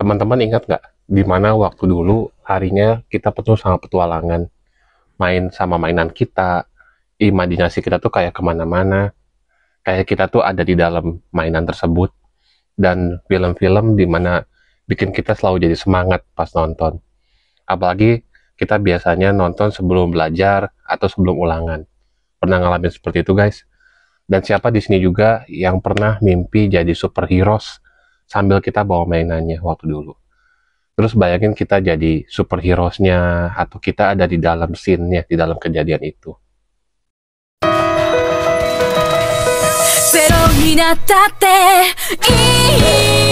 Teman-teman ingat nggak, di mana waktu dulu harinya kita penuh sama petualangan, main sama mainan kita, imajinasi kita tuh kayak kemana-mana, kayak kita tuh ada di dalam mainan tersebut, dan film-film di mana bikin kita selalu jadi semangat pas nonton. Apalagi kita biasanya nonton sebelum belajar atau sebelum ulangan. Pernah ngalamin seperti itu, guys? Dan siapa di sini juga yang pernah mimpi jadi superheroes sambil kita bawa mainannya waktu dulu. Terus bayangin kita jadi superheroesnya atau kita ada di dalam scene-nya, di dalam kejadian itu. ゼロになったっていい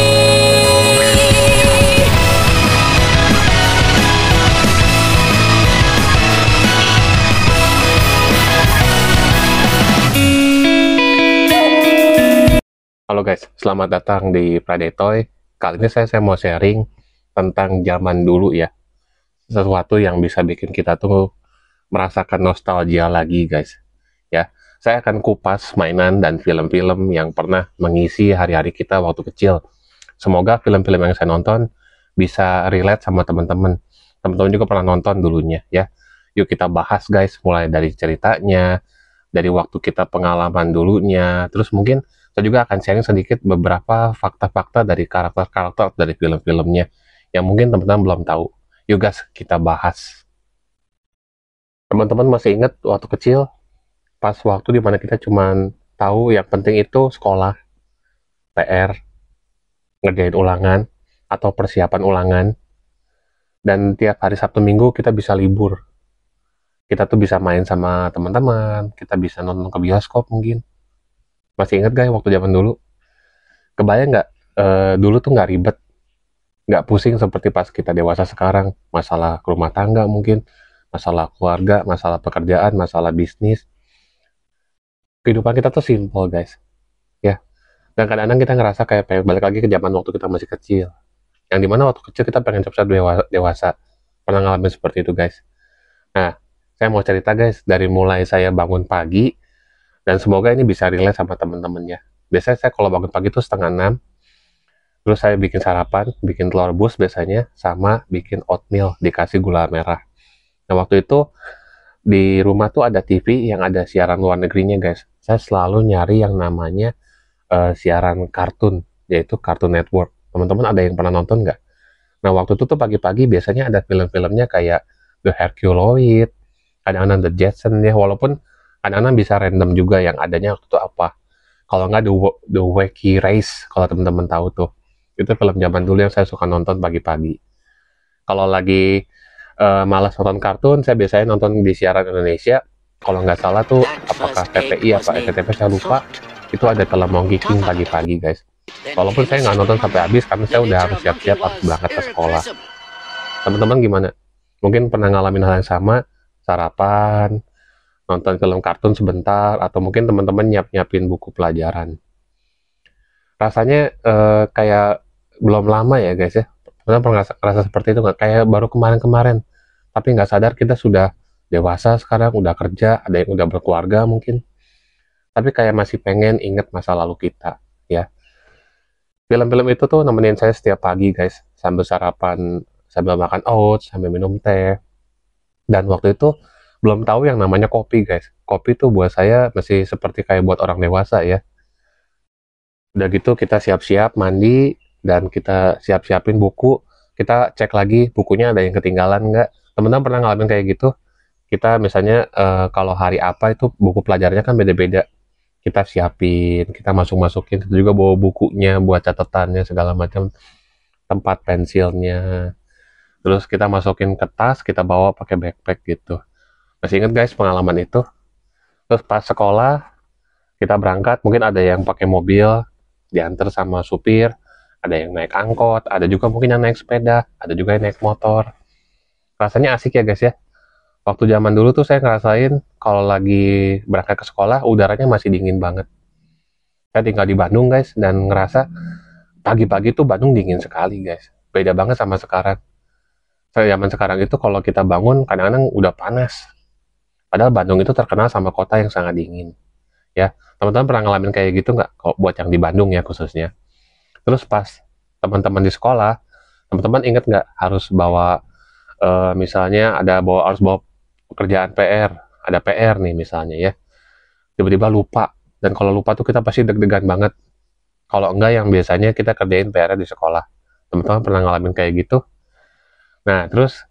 Halo guys, selamat datang di Pradetoy. Kali ini saya mau sharing tentang zaman dulu ya. Sesuatu yang bisa bikin kita tuh merasakan nostalgia lagi guys. Ya, saya akan kupas mainan dan film-film yang pernah mengisi hari-hari kita waktu kecil. Semoga film-film yang saya nonton bisa relate sama teman-teman. Teman-teman juga pernah nonton dulunya ya. Yuk kita bahas guys, mulai dari ceritanya, dari waktu kita pengalaman dulunya, terus mungkin saya juga akan sharing sedikit beberapa fakta-fakta dari karakter-karakter dari film-filmnya yang mungkin teman-teman belum tahu. Yuk guys, kita bahas. Teman-teman masih ingat waktu kecil, pas waktu dimana kita cuman tahu yang penting itu sekolah, PR, ngerjain ulangan, atau persiapan ulangan, dan tiap hari Sabtu Minggu kita bisa libur. Kita tuh bisa main sama teman-teman, kita bisa nonton ke bioskop mungkin. Masih ingat gak ya waktu zaman dulu? Kebayang nggak, dulu tuh nggak ribet, nggak pusing seperti pas kita dewasa sekarang. Masalah rumah tangga mungkin, masalah keluarga, masalah pekerjaan, masalah bisnis. Kehidupan kita tuh simple guys, ya. Dan kadang-kadang kita ngerasa kayak pengen balik lagi ke zaman waktu kita masih kecil. Yang dimana waktu kecil kita pengen cepat dewasa. Pernah ngalamin seperti itu guys. Nah, saya mau cerita guys, dari mulai saya bangun pagi, dan semoga ini bisa relate sama temen-temennya. Biasanya saya kalau bangun pagi tuh 5:30, terus saya bikin sarapan, bikin telur rebus biasanya, sama bikin oatmeal, dikasih gula merah. Nah waktu itu, di rumah tuh ada TV yang ada siaran luar negerinya guys. Saya selalu nyari yang namanya siaran kartun, yaitu Cartoon Network. Teman-teman ada yang pernah nonton nggak? Nah waktu itu tuh pagi-pagi biasanya ada film-filmnya kayak The Herculoid, kadang-kadang The Jetson ya, walaupun kadang-kadang bisa random juga yang adanya waktu itu apa. Kalau nggak The Wacky Race, kalau teman-teman tahu tuh. Itu film zaman dulu yang saya suka nonton pagi-pagi. Kalau lagi malas nonton kartun, saya biasanya nonton di siaran Indonesia. Kalau nggak salah tuh, apakah TPI apa SCTV saya lupa. Itu ada film Monkey King pagi-pagi guys. Walaupun saya nggak nonton sampai habis karena saya udah harus siap-siap harus berangkat ke sekolah. Teman-teman gimana? Mungkin pernah ngalamin hal yang sama, sarapan, nonton film kartun sebentar, atau mungkin teman-teman nyiapin buku pelajaran. Rasanya kayak belum lama ya guys ya. Teman-teman pernah ngerasa seperti itu nggak? Kayak baru kemarin-kemarin. Tapi nggak sadar kita sudah dewasa sekarang, udah kerja, ada yang udah berkeluarga mungkin. Tapi kayak masih pengen inget masa lalu kita ya. Film-film itu tuh nemenin saya setiap pagi guys. Sambil sarapan, sambil makan oats, sambil minum teh. Dan waktu itu belum tahu yang namanya kopi guys. Kopi tuh buat saya masih seperti kayak buat orang dewasa ya. Udah gitu kita siap-siap mandi dan kita siap-siapin buku. Kita cek lagi bukunya ada yang ketinggalan nggak. Teman-teman pernah ngalamin kayak gitu? Kita misalnya kalau hari apa itu buku pelajarannya kan beda-beda. Kita siapin, kita masukin, kita juga bawa bukunya buat catatannya segala macam, tempat pensilnya. Terus kita masukin ke tas, kita bawa pakai backpack gitu. Masih ingat guys pengalaman itu? Terus pas sekolah, kita berangkat, mungkin ada yang pakai mobil, diantar sama supir, ada yang naik angkot, ada juga mungkin yang naik sepeda, ada juga yang naik motor. Rasanya asik ya guys ya. Waktu zaman dulu tuh saya ngerasain kalau lagi berangkat ke sekolah, udaranya masih dingin banget. Saya tinggal di Bandung guys, dan ngerasa pagi-pagi tuh Bandung dingin sekali guys. Beda banget sama sekarang. Zaman sekarang itu kalau kita bangun, kadang-kadang udah panas. Padahal Bandung itu terkenal sama kota yang sangat dingin. Ya, teman-teman pernah ngalamin kayak gitu nggak? Kalau buat yang di Bandung ya khususnya. Terus pas teman-teman di sekolah, Teman-teman ingat nggak harus bawa misalnya harus bawa pekerjaan PR, ada PR nih misalnya ya, tiba-tiba lupa. Dan kalau lupa tuh kita pasti deg-degan banget. Kalau enggak yang biasanya kita kerjain PR di sekolah. Teman-teman pernah ngalamin kayak gitu? Nah, terus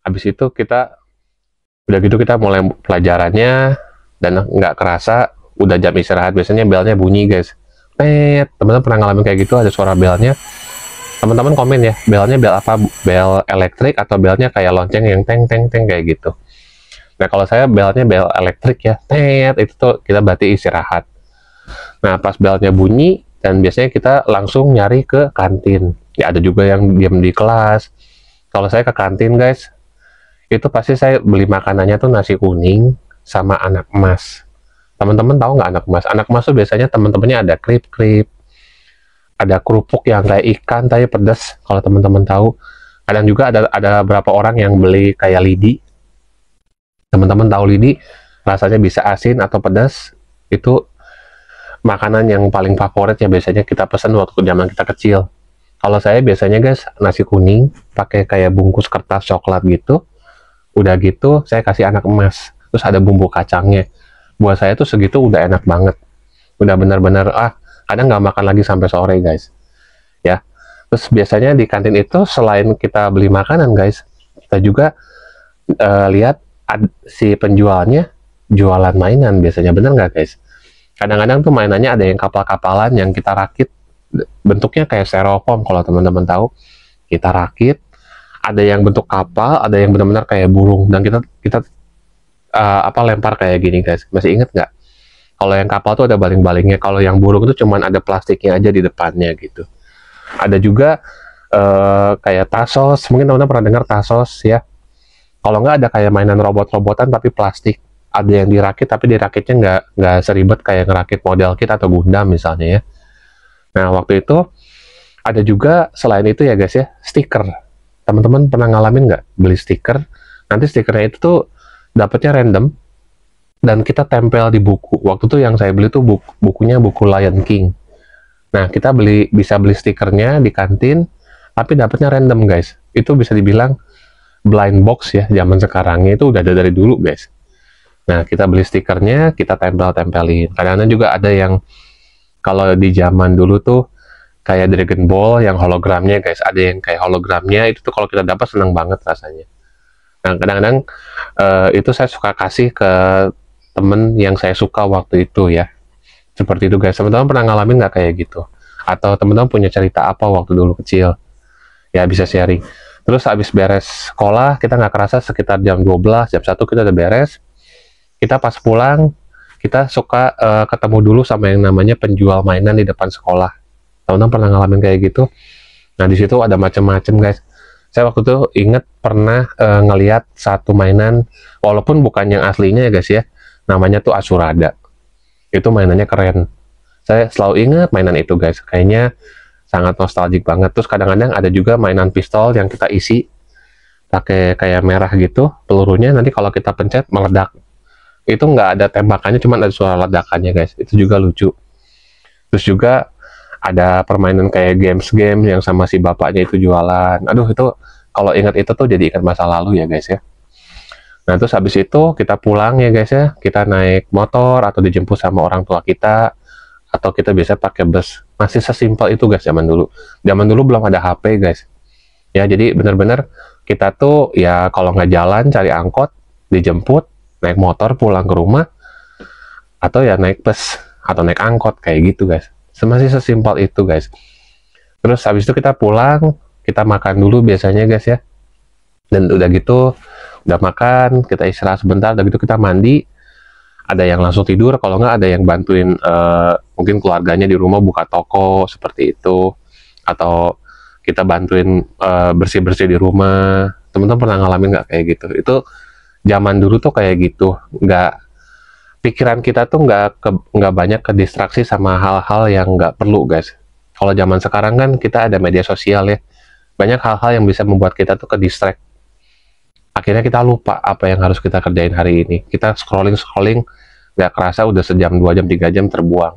habis itu udah gitu kita mulai pelajarannya, dan nggak kerasa udah jam istirahat. Biasanya belnya bunyi guys. Teman-teman pernah ngalamin kayak gitu, ada suara belnya. Teman-teman komen ya, belnya bel apa? Bel elektrik atau belnya kayak lonceng yang teng teng teng kayak gitu. Nah, kalau saya belnya bel elektrik ya, itu tuh kita berarti istirahat. Nah, pas belnya bunyi, dan biasanya kita langsung nyari ke kantin. Ya, ada juga yang diam di kelas. Kalau saya ke kantin guys, itu pasti saya beli makanannya tuh nasi kuning sama anak emas. Teman-teman tahu nggak anak emas? Anak emas tuh biasanya teman-temannya ada krip-krip, ada kerupuk yang kayak ikan tapi pedas, kalau teman-teman tahu. Kadang juga ada berapa orang yang beli kayak lidi. Teman-teman tahu lidi, rasanya bisa asin atau pedas. Itu makanan yang paling favorit ya, biasanya kita pesen waktu zaman kita kecil. Kalau saya biasanya guys, nasi kuning pakai kayak bungkus kertas coklat gitu. Udah gitu saya kasih anak emas, terus ada bumbu kacangnya. Buat saya tuh segitu udah enak banget, udah benar-benar kadang nggak makan lagi sampai sore guys ya. Terus biasanya di kantin itu selain kita beli makanan guys, kita juga lihat si penjualnya jualan mainan biasanya, bener nggak guys? Kadang-kadang tuh mainannya ada yang kapal-kapalan yang kita rakit, bentuknya kayak styrofoam kalau teman-teman tahu. Kita rakit, ada yang bentuk kapal, ada yang benar-benar kayak burung, dan kita lempar kayak gini guys. Masih inget nggak? Kalau yang kapal tuh ada baling-balingnya, kalau yang burung itu cuman ada plastiknya aja di depannya gitu. Ada juga kayak Tazos, mungkin teman-teman pernah dengar Tazos ya. Kalau nggak ada kayak mainan robot-robotan tapi plastik. Ada yang dirakit tapi dirakitnya nggak seribet kayak ngerakit model kit atau Gundam misalnya ya. Nah, waktu itu ada juga selain itu ya guys ya, stiker. Teman-teman pernah ngalamin nggak beli stiker? Nanti stikernya itu tuh dapetnya random, dan kita tempel di buku. Waktu itu yang saya beli tuh bukunya buku Lion King. Nah, kita bisa beli stikernya di kantin, tapi dapetnya random guys. Itu bisa dibilang blind box ya, zaman sekarangnya itu udah ada dari dulu guys. Nah, kita beli stikernya, kita tempelin. Kadang-kadang juga ada yang kalau di zaman dulu tuh kayak Dragon Ball yang hologramnya guys, ada yang kayak hologramnya, itu tuh kalau kita dapat senang banget rasanya. Nah, kadang-kadang itu saya suka kasih ke temen yang saya suka waktu itu ya. Seperti itu guys. Teman-teman pernah ngalamin nggak kayak gitu? Atau teman-teman punya cerita apa waktu dulu kecil? Ya, bisa sharing. Terus habis beres sekolah, kita nggak kerasa sekitar jam 12, jam 1 kita udah beres. Kita pas pulang, kita suka ketemu dulu sama yang namanya penjual mainan di depan sekolah. Teman-teman pernah ngalamin kayak gitu? Nah, di situ ada macam-macam guys. Saya waktu itu inget pernah ngeliat satu mainan, walaupun bukan yang aslinya ya guys ya, namanya tuh Asurada. Itu mainannya keren. Saya selalu ingat mainan itu guys, kayaknya sangat nostalgic banget. Terus kadang-kadang ada juga mainan pistol yang kita isi pakai kayak merah gitu, pelurunya nanti kalau kita pencet meledak. Itu nggak ada tembakannya, cuma ada suara ledakannya guys. Itu juga lucu. Terus juga ada permainan kayak games yang sama si bapaknya itu jualan. Aduh, itu kalau ingat itu tuh jadi ingat masa lalu ya guys ya. Nah, terus habis itu kita pulang ya guys ya, kita naik motor atau dijemput sama orang tua kita, atau kita biasa pakai bus. Masih sesimpel itu guys zaman dulu. Zaman dulu belum ada HP guys. Ya, jadi bener-bener kita tuh ya kalau nggak jalan cari angkot, dijemput, naik motor pulang ke rumah, atau ya naik bus atau naik angkot kayak gitu guys. Masih sesimpel itu guys. Terus habis itu kita pulang, kita makan dulu biasanya guys ya. Dan udah gitu, udah makan, kita istirahat sebentar, udah gitu kita mandi. Ada yang langsung tidur, kalau nggak ada yang bantuin mungkin keluarganya di rumah buka toko seperti itu, atau kita bantuin bersih-bersih di rumah. Teman-teman pernah ngalamin nggak kayak gitu? Itu zaman dulu tuh kayak gitu, pikiran kita tuh nggak banyak ke distraksi sama hal-hal yang nggak perlu guys. Kalau zaman sekarang kan kita ada media sosial ya, banyak hal-hal yang bisa membuat kita tuh ke distract. Akhirnya kita lupa apa yang harus kita kerjain hari ini. Kita scrolling, nggak kerasa udah sejam, 2 jam, 3 jam terbuang.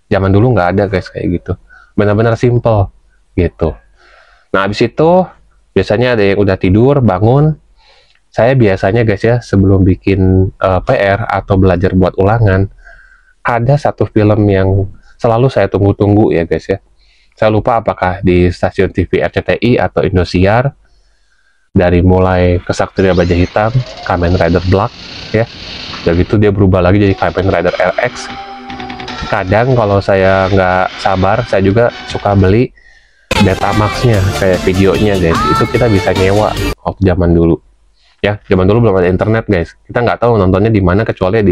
Zaman dulu nggak ada guys kayak gitu. Benar-benar simple gitu. Nah, habis itu biasanya ada yang udah tidur, bangun. Saya biasanya guys ya, sebelum bikin PR atau belajar buat ulangan, ada satu film yang selalu saya tunggu-tunggu ya guys ya. Saya lupa apakah di stasiun TV RCTI atau Indosiar, dari mulai Kesatria Baja Hitam, Kamen Rider Black ya, dan itu dia berubah lagi jadi Kamen Rider RX. Kadang kalau saya nggak sabar, saya juga suka beli Betamax-nya, kayak videonya guys. Itu kita bisa nyewa waktu zaman dulu ya. Zaman dulu belum ada internet guys, kita nggak tahu nontonnya di mana kecuali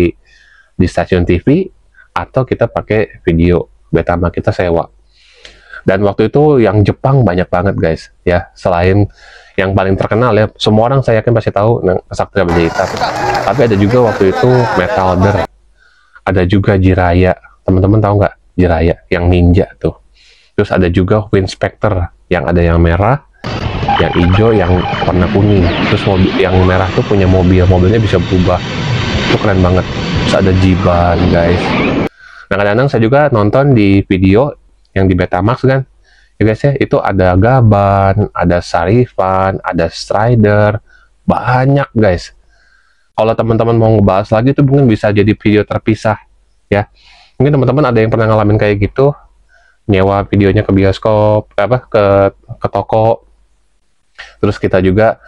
di stasiun TV atau kita pakai video Betamax, kita sewa. Dan waktu itu yang Jepang banyak banget guys ya, selain yang paling terkenal ya, semua orang saya yakin pasti tahu Kesatria Baja Hitam. Tapi ada juga waktu itu Metalder, ada juga Jiraiya. Teman-teman tahu nggak Jiraiya yang ninja tuh? Terus ada juga Winspector, yang ada yang merah, yang hijau, yang warna kuning. Terus mobil yang merah tuh punya mobilnya bisa berubah. Itu keren banget. Terus ada Jiban guys. Nah, kadang-kadang saya juga nonton di video yang di Betamax kan ya guys ya, itu ada Gaban, ada Sarifan, ada Strider, banyak guys. Kalau teman-teman mau ngebahas lagi itu mungkin bisa jadi video terpisah ya. Mungkin teman-teman ada yang pernah ngalamin kayak gitu, nyewa videonya ke bioskop, ke toko. Terus kita juga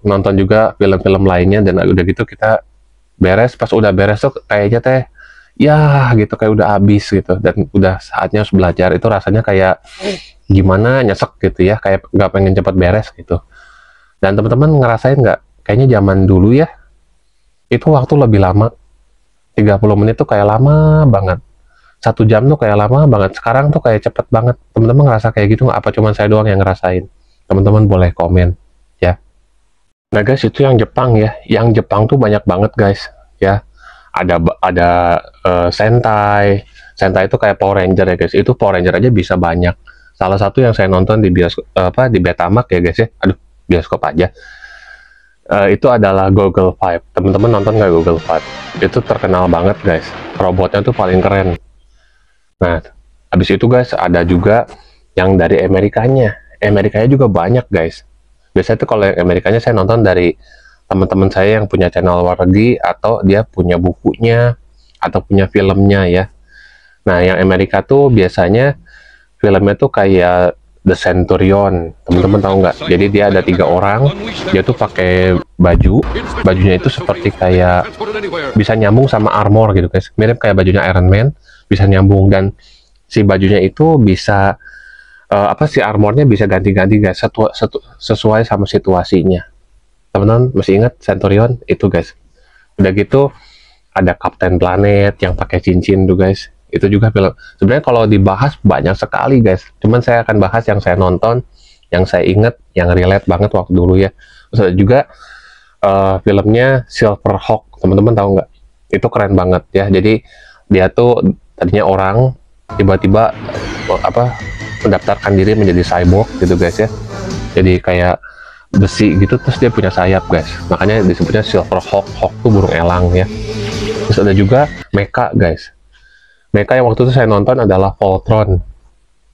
nonton juga film-film lainnya, dan udah gitu kita beres, pas udah beres tuh kayaknya teh ya gitu, kayak udah habis gitu, dan udah saatnya harus belajar. Itu rasanya kayak gimana, nyesek gitu ya, kayak nggak pengen cepet beres gitu. Dan teman-teman ngerasain nggak, kayaknya zaman dulu ya itu waktu lebih lama, 30 menit tuh kayak lama banget, 1 jam tuh kayak lama banget. Sekarang tuh kayak cepet banget. Teman-teman ngerasa kayak gitu nggak? Apa cuma saya doang yang ngerasain? Teman-teman boleh komen ya. Nah guys, itu yang Jepang ya. Yang Jepang tuh banyak banget guys ya. Ada Sentai itu kayak Power Ranger ya guys. Itu Power Ranger aja bisa banyak. Salah satu yang saya nonton di bioskop di Betamax ya guys ya. Aduh, bioskop aja. Itu adalah Google Five. Teman-teman nonton nggak Google Five? Itu terkenal banget guys. Robotnya tuh paling keren. Nah, habis itu guys ada juga yang dari Amerikanya. Amerikanya juga banyak guys. Biasanya tuh kalau yang Amerikanya saya nonton dari teman-teman saya yang punya channel luar negeri, atau dia punya bukunya atau punya filmnya ya. Nah, yang Amerika tuh biasanya filmnya tuh kayak The Centurion. Teman-teman tahu nggak? Jadi dia ada 3 orang, dia tuh pakai bajunya itu seperti kayak bisa nyambung sama armor gitu guys. Mirip kayak bajunya Iron Man, bisa nyambung, dan si bajunya itu bisa si armornya bisa ganti-ganti guys, sesuai sama situasinya. Teman-teman masih ingat Centurion itu guys? Udah gitu ada Captain Planet yang pakai cincin tuh guys. Itu juga film. Sebenarnya kalau dibahas banyak sekali guys. Cuman saya akan bahas yang saya nonton, yang saya inget, yang relate banget waktu dulu ya. Terus ada juga filmnya Silverhawk. Teman-teman tahu nggak? Itu keren banget ya. Jadi dia tuh tadinya orang, tiba-tiba mendaftarkan diri menjadi cyborg gitu guys ya. Jadi kayak besi gitu, terus dia punya sayap guys, makanya disebutnya Silverhawk. Hawk tuh burung elang ya. Terus ada juga mecha guys. Mecha yang waktu itu saya nonton adalah Voltron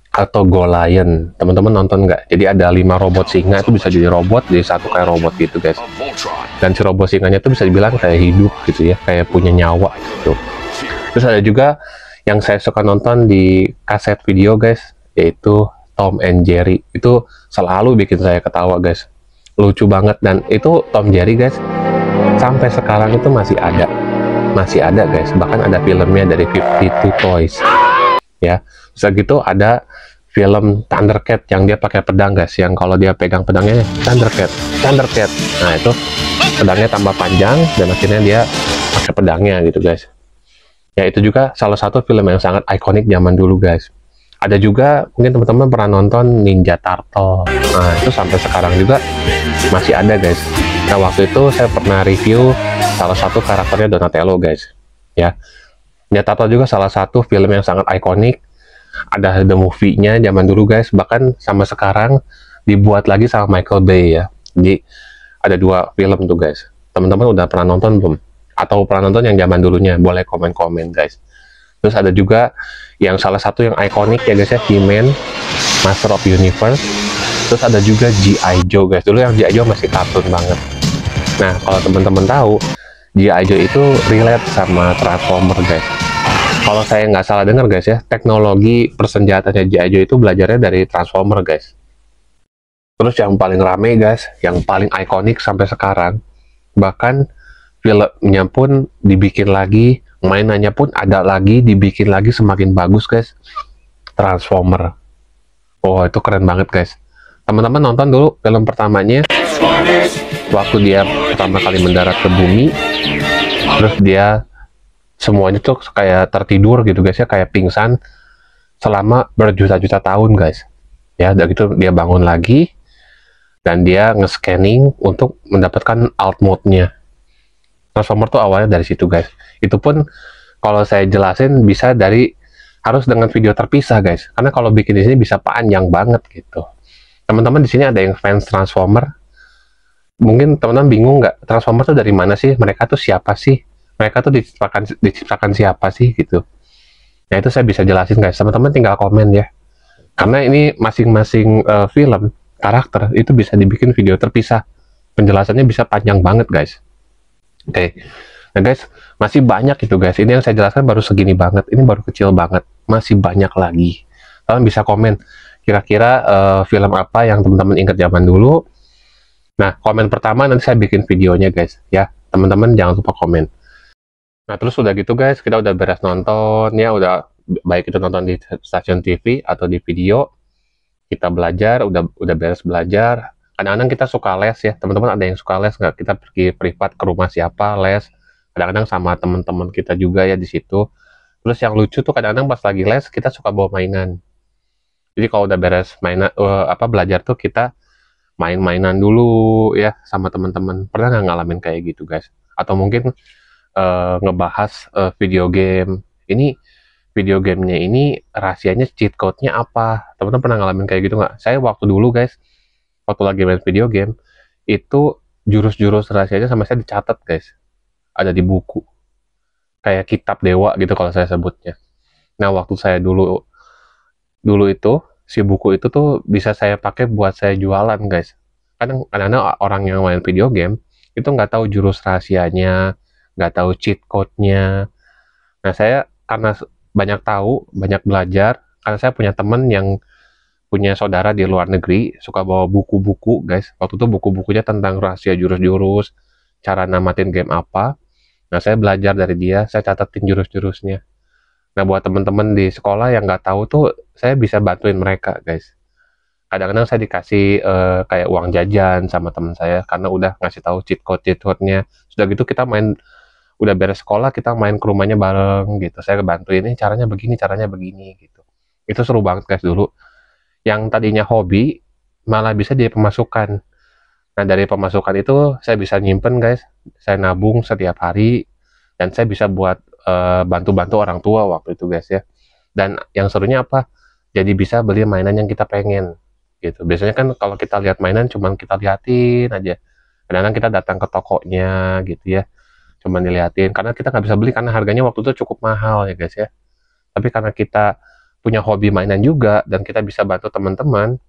atau Golion. Teman-teman nonton nggak? Jadi ada 5 robot singa, itu bisa jadi robot, jadi satu kayak robot gitu guys. Dan si robot singanya tuh bisa dibilang kayak hidup gitu ya, kayak punya nyawa gitu. Terus ada juga yang saya suka nonton di kaset video guys, yaitu Tom and Jerry. Itu selalu bikin saya ketawa guys, lucu banget. Dan itu Tom Jerry guys sampai sekarang itu masih ada guys, bahkan ada filmnya dari 52 Toys ya. Terus gitu ada film Thundercat yang dia pakai pedang guys, yang kalau dia pegang pedangnya Thundercat. Nah itu pedangnya tambah panjang dan akhirnya dia pakai pedangnya gitu guys ya. Itu juga salah satu film yang sangat ikonik zaman dulu guys. Ada juga mungkin teman-teman pernah nonton Ninja Turtle. Nah itu sampai sekarang juga masih ada guys. Nah waktu itu saya pernah review salah satu karakternya Donatello guys ya. Ninja Turtle juga salah satu film yang sangat ikonik. Ada the movie-nya zaman dulu guys, bahkan sama sekarang dibuat lagi sama Michael Bay ya. Jadi ada 2 film tuh guys. Teman-teman udah pernah nonton belum? Atau pernah nonton yang zaman dulunya? Boleh komen-komen guys. Terus ada juga yang salah satu yang ikonik ya guys ya, He-Man, Master of Universe. Terus ada juga G.I. Joe guys, dulu yang G.I. Joe masih kartun banget. Nah, kalau teman-teman tahu, G.I. Joe itu relate sama Transformer guys. Kalau saya nggak salah dengar guys ya, teknologi persenjataannya G.I. Joe itu belajarnya dari Transformer guys. Terus yang paling rame guys, yang paling ikonik sampai sekarang, bahkan filmnya pun dibikin lagi, mainannya pun ada lagi, dibikin lagi semakin bagus guys, Transformer. Oh, itu keren banget guys. Teman-teman nonton dulu film pertamanya, waktu dia pertama kali mendarat ke bumi, terus dia semuanya tuh kayak tertidur gitu guys ya, kayak pingsan selama berjuta-juta tahun guys. Ya, dari itu dia bangun lagi dan dia nge-scanning untuk mendapatkan alt mode-nya. Transformer tuh awalnya dari situ guys. Itu pun kalau saya jelasin bisa harus dengan video terpisah guys. Karena kalau bikin di sini bisa panjang banget gitu. Teman-teman di sini ada yang fans Transformer, mungkin teman-teman bingung nggak, Transformer tuh dari mana sih? Mereka tuh siapa sih? Mereka tuh diciptakan siapa sih gitu? Nah itu saya bisa jelasin guys. Teman-teman tinggal komen ya. Karena ini masing-masing film karakter itu bisa dibikin video terpisah. Penjelasannya bisa panjang banget guys. Oke. Nah guys, masih banyak itu guys. Ini yang saya jelaskan baru segini banget. Ini baru kecil banget. Masih banyak lagi. Kalian bisa komen kira-kira film apa yang teman-teman ingat zaman dulu. Nah, komen pertama nanti saya bikin videonya guys ya. Teman-teman jangan lupa komen. Nah, terus udah gitu guys, kita udah beres nonton ya, udah baik itu nonton di stasiun TV atau di video. Kita belajar, udah beres belajar. Kadang-kadang kita suka les ya. Teman-teman ada yang suka les nggak? Kita pergi privat ke rumah siapa les. Kadang-kadang sama teman-teman kita juga ya di situ. Terus yang lucu tuh kadang-kadang pas lagi les kita suka bawa mainan. Jadi kalau udah beres belajar tuh kita main-mainan dulu ya sama teman-teman. Pernah nggak ngalamin kayak gitu guys? Atau mungkin ngebahas video game. Ini video gamenya ini rahasianya, cheat code-nya apa? Teman-teman pernah ngalamin kayak gitu nggak? Saya waktu dulu guys, waktu lagi main video game, itu jurus-jurus rahasianya sama saya dicatat guys. Ada di buku. Kayak kitab dewa gitu kalau saya sebutnya. Nah waktu saya dulu itu si buku itu tuh bisa saya pakai buat saya jualan guys. Kadang-kadang orang yang main video game itu nggak tahu jurus rahasianya, nggak tahu cheat code-nya. Nah saya karena banyak tahu, banyak belajar, karena saya punya temen yang punya saudara di luar negeri suka bawa buku-buku guys. Waktu itu buku-bukunya tentang rahasia jurus-jurus, cara namatin game apa. Nah saya belajar dari dia, saya catatin jurus-jurusnya. Nah buat teman-teman di sekolah yang nggak tahu tuh, saya bisa bantuin mereka guys. Kadang-kadang saya dikasih kayak uang jajan sama teman saya karena udah ngasih tahu cheat code-nya. Sudah gitu kita main, udah beres sekolah kita main ke rumahnya bareng gitu. Saya bantuin ini caranya begini gitu. Itu seru banget guys dulu. Yang tadinya hobi malah bisa jadi pemasukan. Nah dari pemasukan itu saya bisa nyimpen guys. Saya nabung setiap hari dan saya bisa buat bantu-bantu orang tua waktu itu guys ya. Dan yang serunya apa? Jadi bisa beli mainan yang kita pengen gitu. Biasanya kan kalau kita lihat mainan cuman kita liatin aja. Kadang-kadang kita datang ke tokonya gitu ya. Cuman diliatin karena kita nggak bisa beli karena harganya waktu itu cukup mahal ya guys ya. Tapi karena kita punya hobi mainan juga dan kita bisa bantu teman-teman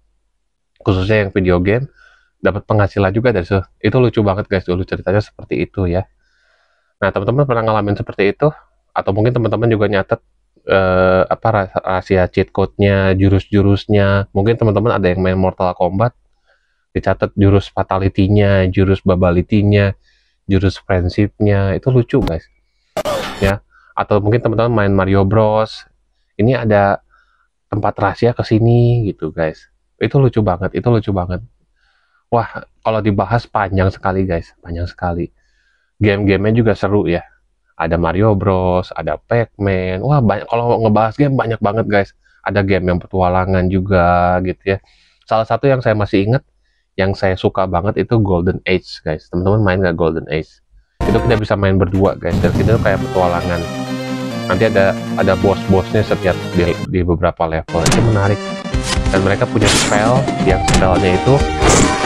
khususnya yang video game dapat penghasilan juga dari situ. Itu lucu banget guys dulu ceritanya seperti itu ya. Nah teman-teman pernah ngalamin seperti itu atau mungkin teman-teman juga nyatet rahasia cheat code-nya, jurus-jurusnya. Mungkin teman-teman ada yang main Mortal Kombat dicatat jurus fatality-nya, jurus babality-nya, jurus friendship-nya. Itu lucu guys ya. Atau mungkin teman-teman main Mario Bros, ini ada tempat rahasia ke sini gitu guys. Itu lucu banget, itu lucu banget. Wah kalau dibahas panjang sekali guys, panjang sekali. Game-gamenya juga seru ya. Ada Mario Bros, ada Pac-Man. Wah banyak, kalau ngebahas game banyak banget guys. Ada game yang petualangan juga gitu ya. Salah satu yang saya masih ingat, yang saya suka banget itu Golden Age guys. Teman-teman main nggak Golden Age? Itu kita bisa main berdua guys. Dan kita kayak petualangan. Nanti ada bos-bosnya setiap di beberapa level. Itu menarik. Dan mereka punya spell, yang spellnya itu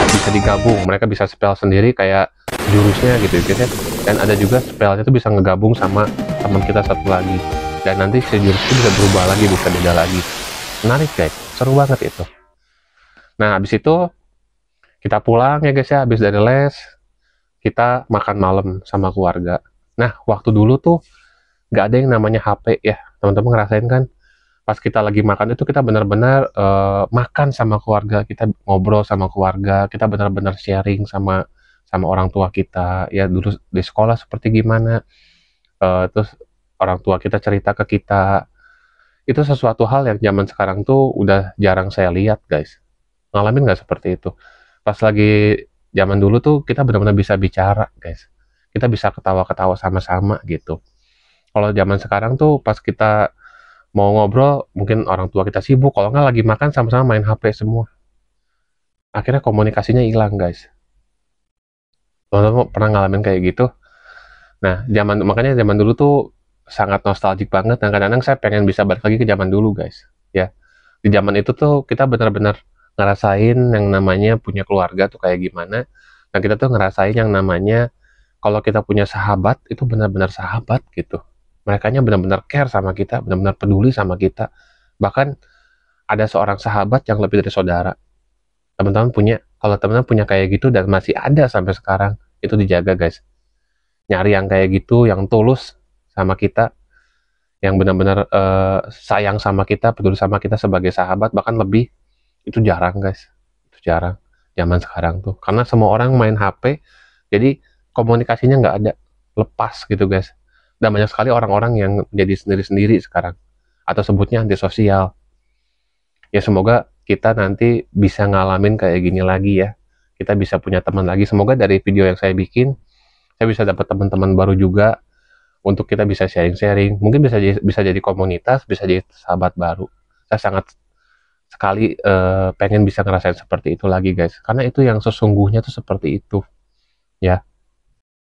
bisa digabung. Mereka bisa spell sendiri kayak jurusnya gitu ya. Dan ada juga spellnya itu bisa ngegabung sama teman kita satu lagi. Dan nanti si jurus itu bisa berubah lagi, bisa beda lagi. Menarik guys, seru banget itu. Nah, habis itu kita pulang ya guys ya, habis dari les, kita makan malam sama keluarga. Nah, waktu dulu tuh nggak ada yang namanya HP ya. Teman-teman ngerasain kan? Pas kita lagi makan itu kita benar-benar makan sama keluarga, kita ngobrol sama keluarga, kita benar-benar sharing sama sama orang tua kita. Ya dulu di sekolah seperti gimana, terus orang tua kita cerita ke kita. Itu sesuatu hal yang zaman sekarang tuh udah jarang saya lihat, guys. Ngalamin nggak seperti itu? Pas lagi zaman dulu tuh kita benar-benar bisa bicara, guys. Kita bisa ketawa-ketawa sama-sama gitu. Kalau zaman sekarang tuh pas kita mau ngobrol, mungkin orang tua kita sibuk, kalau nggak lagi makan sama-sama main HP semua. Akhirnya komunikasinya hilang, guys. Teman-teman pernah ngalamin kayak gitu? Nah, makanya zaman dulu tuh sangat nostalgic banget dan kadang-kadang saya pengen bisa balik lagi ke zaman dulu, guys. Ya, di zaman itu tuh kita benar-benar ngerasain yang namanya punya keluarga tuh kayak gimana, dan kita tuh ngerasain yang namanya kalau kita punya sahabat itu benar-benar sahabat gitu. Merekanya benar-benar care sama kita, benar-benar peduli sama kita. Bahkan ada seorang sahabat yang lebih dari saudara. Teman-teman punya, kalau teman-teman punya kayak gitu dan masih ada sampai sekarang, itu dijaga, guys. Nyari yang kayak gitu, yang tulus sama kita, yang benar-benar sayang sama kita, peduli sama kita sebagai sahabat, bahkan lebih, itu jarang, guys. Itu jarang zaman sekarang tuh. Karena semua orang main HP, jadi komunikasinya nggak ada, lepas gitu, guys. Dan banyak sekali orang-orang yang jadi sendiri-sendiri sekarang, atau sebutnya antisosial. Ya semoga kita nanti bisa ngalamin kayak gini lagi ya. Kita bisa punya teman lagi. Semoga dari video yang saya bikin, saya bisa dapat teman-teman baru juga untuk kita bisa sharing-sharing. Mungkin bisa jadi komunitas, bisa jadi sahabat baru. Saya sangat sekali pengen bisa ngerasain seperti itu lagi, guys. Karena itu yang sesungguhnya tuh seperti itu, ya.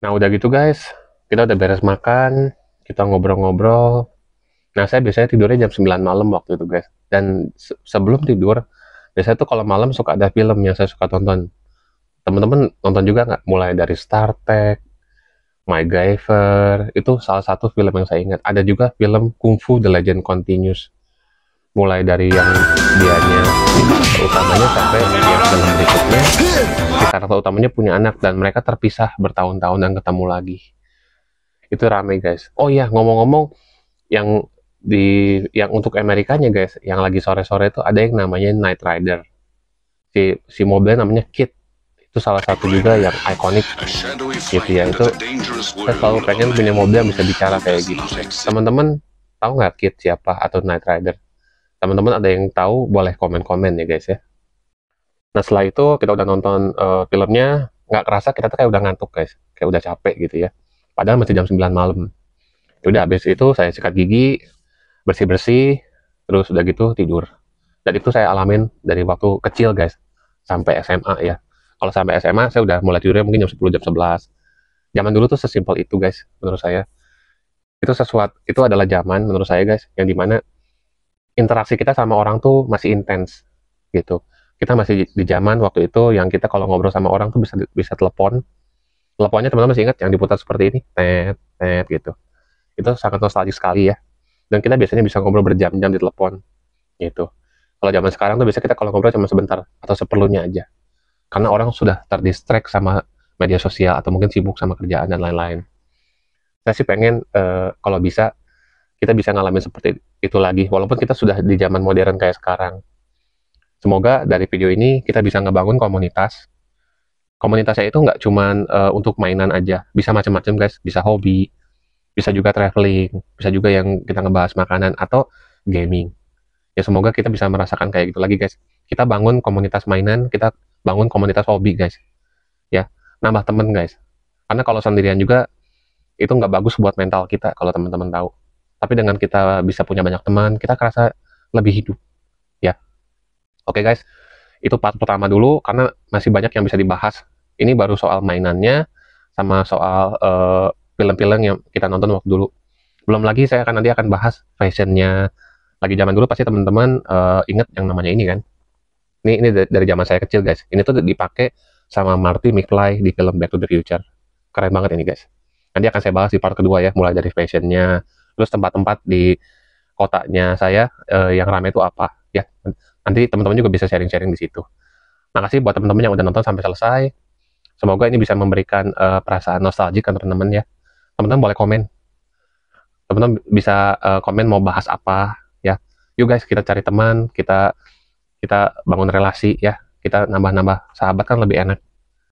Nah, udah gitu, guys. Kita udah beres makan, kita ngobrol-ngobrol. Nah, saya biasanya tidurnya jam 9 malam waktu itu, guys. Dan sebelum tidur, biasanya tuh kalau malam suka ada film yang saya suka tonton. Teman-teman nonton juga nggak? Mulai dari Star Trek, MacGyver, itu salah satu film yang saya ingat. Ada juga film Kung Fu The Legend Continues. Mulai dari yang dianya si karakter utamanya sampai yang film berikutnya, si karakter utamanya punya anak dan mereka terpisah bertahun-tahun dan ketemu lagi. Itu rame, guys. Oh iya, ngomong-ngomong, yang yang untuk Amerikanya, guys, yang lagi sore-sore itu ada yang namanya Night Rider. Si mobilnya namanya Kit. Itu salah satu juga yang ikonik gitu ya. Itu saya selalu pengen punya mobil yang bisa bicara kayak gitu. Teman-teman tahu nggak Kit siapa atau Night Rider? Teman-teman ada yang tahu boleh komen-komen ya, guys ya. Nah, setelah itu kita udah nonton filmnya, nggak kerasa kita tuh kayak udah ngantuk, guys. Kayak udah capek gitu ya. Padahal masih jam 9 malam. Ya udah, habis itu saya sikat gigi, bersih-bersih, terus udah gitu tidur. Dan itu saya alamin dari waktu kecil, guys, sampai SMA ya. Kalau sampai SMA saya udah mulai tidurnya mungkin jam 10, jam 11. Zaman dulu tuh sesimpel itu, guys, menurut saya. Itu adalah zaman menurut saya, guys, yang dimana interaksi kita sama orang tuh masih intens gitu. Kita masih di zaman waktu itu yang kita kalau ngobrol sama orang tuh bisa bisa telepon. Teleponnya teman-teman masih ingat yang diputar seperti ini, tet tet gitu. Itu sangat nostalgia sekali ya. Dan kita biasanya bisa ngobrol berjam-jam di telepon gitu. Kalau zaman sekarang tuh biasa kita kalau ngobrol cuma sebentar atau seperlunya aja. Karena orang sudah terdistract sama media sosial atau mungkin sibuk sama kerjaan dan lain-lain. Saya sih pengen kalau bisa kita bisa ngalamin seperti itu lagi walaupun kita sudah di zaman modern kayak sekarang. Semoga dari video ini kita bisa ngebangun komunitas. Komunitasnya itu nggak cuman untuk mainan aja, bisa macam-macam, guys. Bisa hobi, bisa juga traveling, bisa juga yang kita ngebahas makanan atau gaming. Ya semoga kita bisa merasakan kayak gitu lagi, guys. Kita bangun komunitas mainan, kita bangun komunitas hobi, guys. Ya, nambah temen, guys. Karena kalau sendirian juga itu nggak bagus buat mental kita kalau teman-teman tahu. Tapi dengan kita bisa punya banyak teman, kita kerasa lebih hidup. Ya, oke, guys. Itu part pertama dulu karena masih banyak yang bisa dibahas. Ini baru soal mainannya sama soal film-film yang kita nonton waktu dulu. Belum lagi saya nanti akan bahas fashionnya. Lagi zaman dulu pasti teman-teman inget yang namanya ini kan. Ini dari zaman saya kecil, guys. Ini tuh dipakai sama Marty McFly di film Back to the Future. Keren banget ini, guys. Nanti akan saya bahas di part kedua ya, mulai dari fashionnya, terus tempat-tempat di kotanya saya yang ramai itu apa ya. Nanti teman-teman juga bisa sharing-sharing di situ. Makasih buat teman-teman yang udah nonton sampai selesai. Semoga ini bisa memberikan perasaan nostalgia ke teman-teman ya. Teman-teman boleh komen. Teman-teman bisa komen mau bahas apa ya. Yuk guys, kita cari teman, kita bangun relasi ya. Kita nambah-nambah sahabat kan lebih enak.